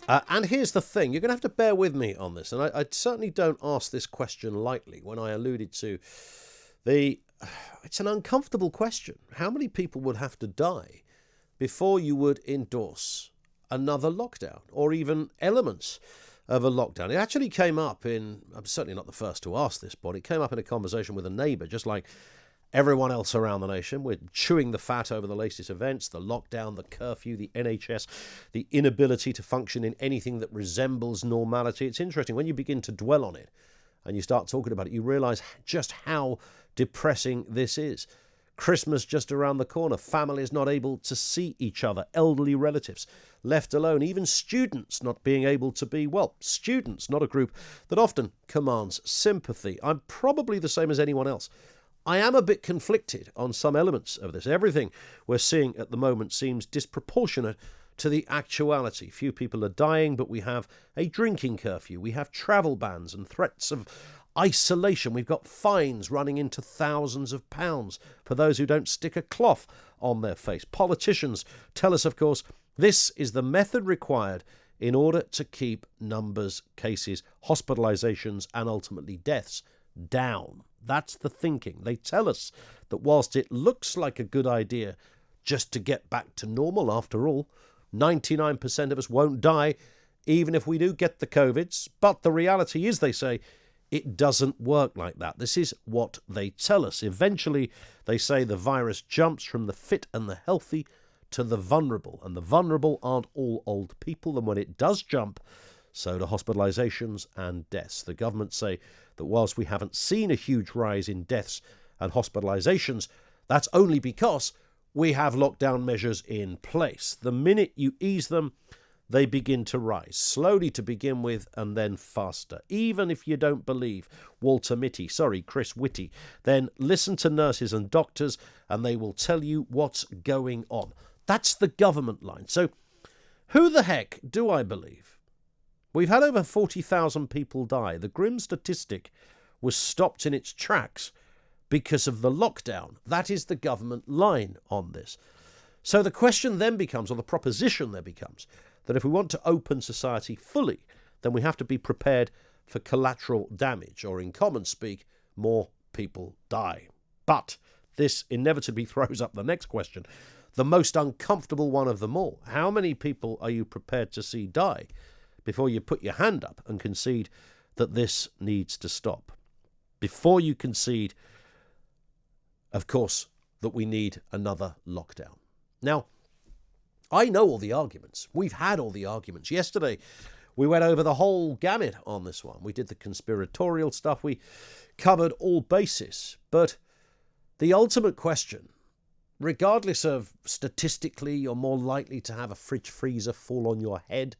And here's the thing, you're going to have to bear with me on this, and I certainly don't ask this question lightly when I alluded to it's an uncomfortable question. How many people would have to die before you would endorse another lockdown or even elements of a lockdown? It actually came up I'm certainly not the first to ask this, but it came up in a conversation with a neighbour, just like everyone else around the nation. We're chewing the fat over the latest events, the lockdown, the curfew, the NHS, the inability to function in anything that resembles normality. It's interesting, when you begin to dwell on it and you start talking about it, you realise just how depressing this is. Christmas just around the corner, families not able to see each other, elderly relatives left alone, even students not being able to be, well, students, not a group that often commands sympathy. I'm probably the same as anyone else. I am a bit conflicted on some elements of this. Everything we're seeing at the moment seems disproportionate to the actuality. Few people are dying, but we have a drinking curfew. We have travel bans and threats of isolation. We've got fines running into thousands of pounds for those who don't stick a cloth on their face. Politicians tell us, of course, this is the method required in order to keep numbers, cases, hospitalizations, and ultimately deaths down. That's the thinking. They tell us that whilst it looks like a good idea just to get back to normal, after all, 99% of us won't die even if we do get the COVIDs. But the reality is, they say, it doesn't work like that. This is what they tell us. Eventually, they say the virus jumps from the fit and the healthy to the vulnerable. And the vulnerable aren't all old people. And when it does jump, so do hospitalizations and deaths. The government say that whilst we haven't seen a huge rise in deaths and hospitalizations, that's only because we have lockdown measures in place. The minute you ease them, they begin to rise, slowly to begin with, and then faster. Even if you don't believe Chris Whitty, then listen to nurses and doctors, and they will tell you what's going on. That's the government line. So who the heck do I believe? We've had over 40,000 people die. The grim statistic was stopped in its tracks because of the lockdown. That is the government line on this. So the question then becomes, or the proposition then becomes, that if we want to open society fully, then we have to be prepared for collateral damage, or in common speak, more people die. But this inevitably throws up the next question, the most uncomfortable one of them all. How many people are you prepared to see die before you put your hand up and concede that this needs to stop? Before you concede, of course, that we need another lockdown. Now, I know all the arguments. We've had all the arguments. Yesterday, we went over the whole gamut on this one. We did the conspiratorial stuff. We covered all bases. But the ultimate question, regardless of statistically you're more likely to have a fridge freezer fall on your head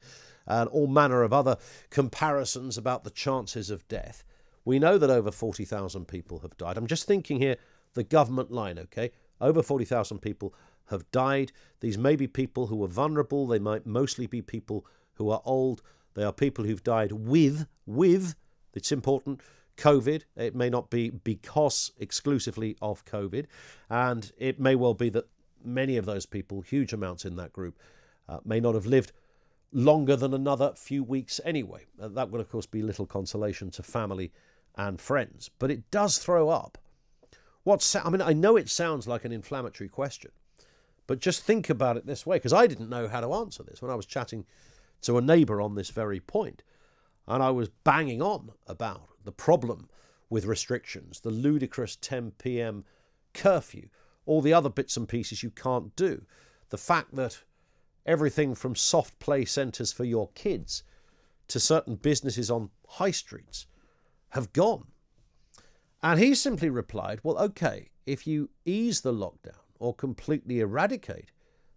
and all manner of other comparisons about the chances of death, we know that over 40,000 people have died. I'm just thinking here, the government line, okay? Over 40,000 people have died. These may be people who are vulnerable. They might mostly be people who are old. They are people who've died with, it's important, COVID. It may not be because exclusively of COVID. And it may well be that many of those people, huge amounts in that group, may not have lived longer than another few weeks anyway. That would, of course, be little consolation to family and friends. But it does throw up I know it sounds like an inflammatory question, but just think about it this way, because I didn't know how to answer this when I was chatting to a neighbour on this very point. And I was banging on about the problem with restrictions, the ludicrous 10 p.m. curfew, all the other bits and pieces you can't do, the fact that everything from soft play centres for your kids to certain businesses on high streets have gone. And he simply replied, well, okay, if you ease the lockdown or completely eradicate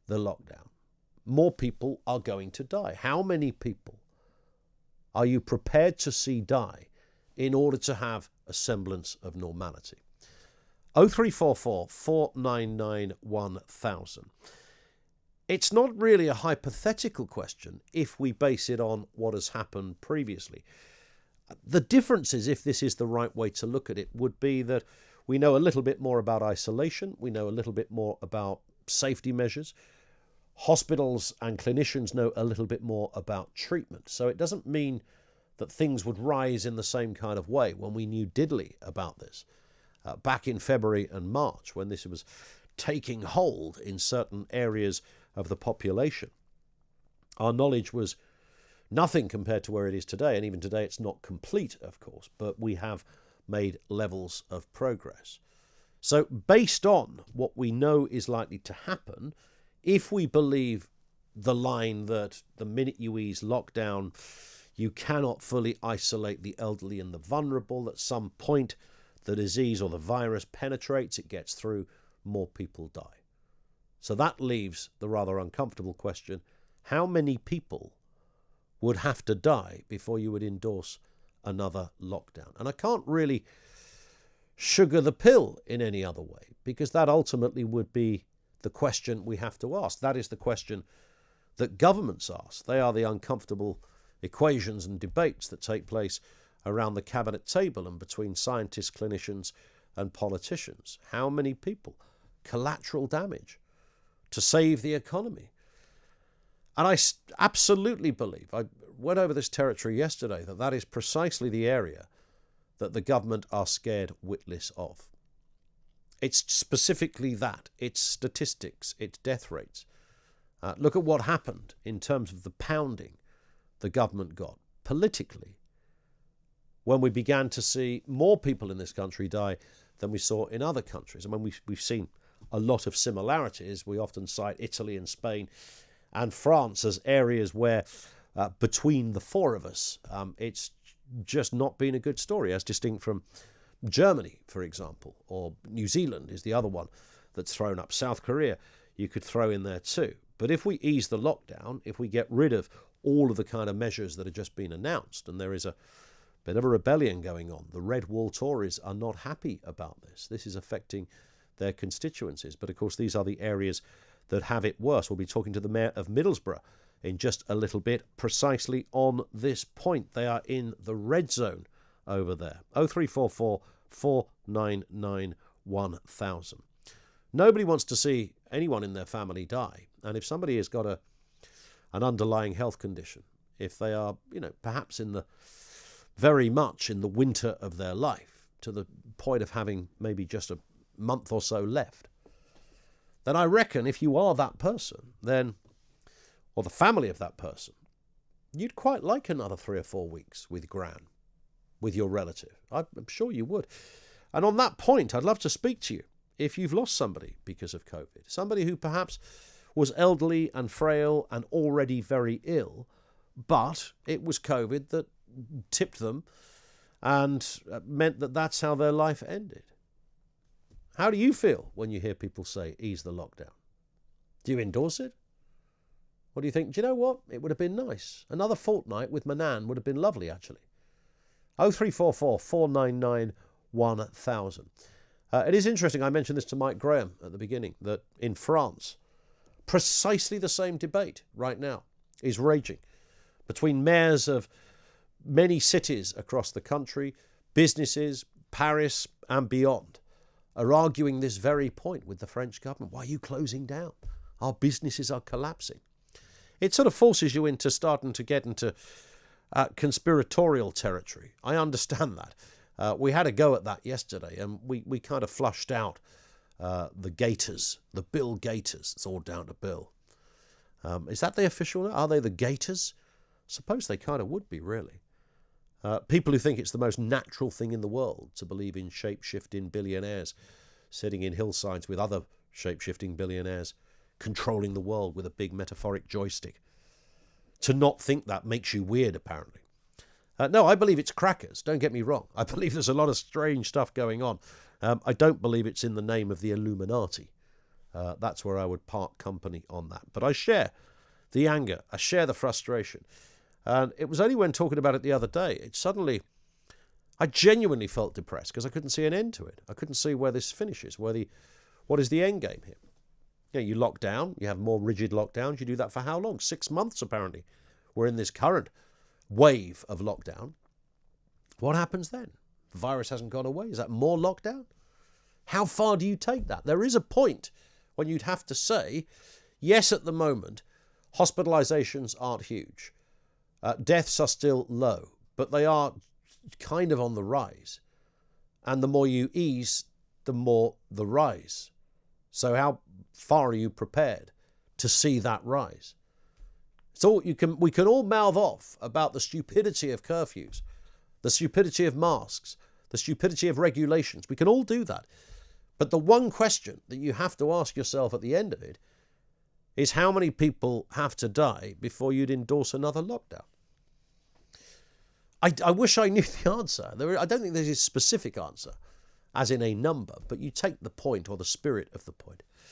the lockdown, more people are going to die. How many people are you prepared to see die in order to have a semblance of normality? 0344 499 1000. It's not really a hypothetical question if we base it on what has happened previously. The difference is, if this is the right way to look at it, would be that we know a little bit more about isolation. We know a little bit more about safety measures. hospitals and clinicians know a little bit more about treatment. So it doesn't mean that things would rise in the same kind of way when we knew diddly about this back in February and March, when this was taking hold in certain areas of the population. Our knowledge was nothing compared to where it is today, and even today it's not complete, of course, but we have made levels of progress. So based on what we know is likely to happen, if we believe the line that the minute you ease lockdown, you cannot fully isolate the elderly and the vulnerable, at some point the disease or the virus penetrates, it gets through, more people die. So that leaves the rather uncomfortable question, how many people would have to die before you would endorse another lockdown? And I can't really sugar the pill in any other way, because that ultimately would be the question we have to ask. That is the question that governments ask. They are the uncomfortable equations and debates that take place around the cabinet table and between scientists, clinicians, and politicians. How many people? Collateral damage to save the economy. And I absolutely believe, I went over this territory yesterday, that that is precisely the area that the government are scared witless of. It's specifically that. It's statistics, it's death rates. Look at what happened in terms of the pounding the government got politically when we began to see more people in this country die than we saw in other countries. And when we've seen a lot of similarities, we often cite Italy and Spain and France as areas where between the four of us, it's just not been a good story, as distinct from Germany, for example, or New Zealand is the other one that's thrown up. South Korea, you could throw in there too. But if we ease the lockdown, if we get rid of all of the kind of measures that have just been announced, and there is a bit of a rebellion going on. The Red Wall Tories are not happy about this. This is affecting their constituencies. But of course, these are the areas that have it worse. We'll be talking to the Mayor of Middlesbrough in just a little bit, precisely on this point. They are in the red zone over there. 0344 499 1000. Nobody wants to see anyone in their family die. And if somebody has got an underlying health condition, if they are, perhaps in the very much in the winter of their life, to the point of having maybe just a month or so left, then I reckon if you are that person, then, or the family of that person, you'd quite like another 3 or 4 weeks with Gran, with your relative. I'm sure you would. And on that point, I'd love to speak to you if you've lost somebody because of COVID, somebody who perhaps was elderly and frail and already very ill, but it was COVID that tipped them and meant that that's how their life ended. How do you feel when you hear people say, ease the lockdown? Do you endorse it? Or do you think, do you know what? It would have been nice. Another fortnight with my nan would have been lovely, actually. 0344 499 1000. It is interesting, I mentioned this to Mike Graham at the beginning, that in France, precisely the same debate right now is raging between mayors of many cities across the country, businesses, Paris and beyond, are arguing this very point with the French government. Why are you closing down? Our businesses are collapsing. It sort of forces you into starting to get into conspiratorial territory. I understand that. We had a go at that yesterday, and we kind of flushed out the Gators, the Bill Gators. It's all down to Bill. Is that the official? Are they the Gators? Suppose they kind of would be, really. People who think it's the most natural thing in the world to believe in shape-shifting billionaires sitting in hillsides with other shape-shifting billionaires controlling the world with a big metaphoric joystick. To not think that makes you weird, apparently. No, I believe it's crackers. Don't get me wrong. I believe there's a lot of strange stuff going on. I don't believe it's in the name of the Illuminati. That's where I would part company on that. But I share the anger. I share the frustration. And it was only when talking about it the other day, I genuinely felt depressed because I couldn't see an end to it. I couldn't see where this finishes, what is the end game here? You lock down, you have more rigid lockdowns. You do that for how long? 6 months, apparently. We're in this current wave of lockdown. What happens then? The virus hasn't gone away. Is that more lockdown? How far do you take that? There is a point when you'd have to say Yes, at the moment, hospitalizations aren't huge. Deaths are still low, but they are kind of on the rise. And the more you ease, the more the rise. So how far are you prepared to see that rise? So we can all mouth off about the stupidity of curfews, the stupidity of masks, the stupidity of regulations. We can all do that. But the one question that you have to ask yourself at the end of it is how many people have to die before you'd endorse another lockdown? I wish I knew the answer. I don't think there's a specific answer, as in a number, but you take the point or the spirit of the point.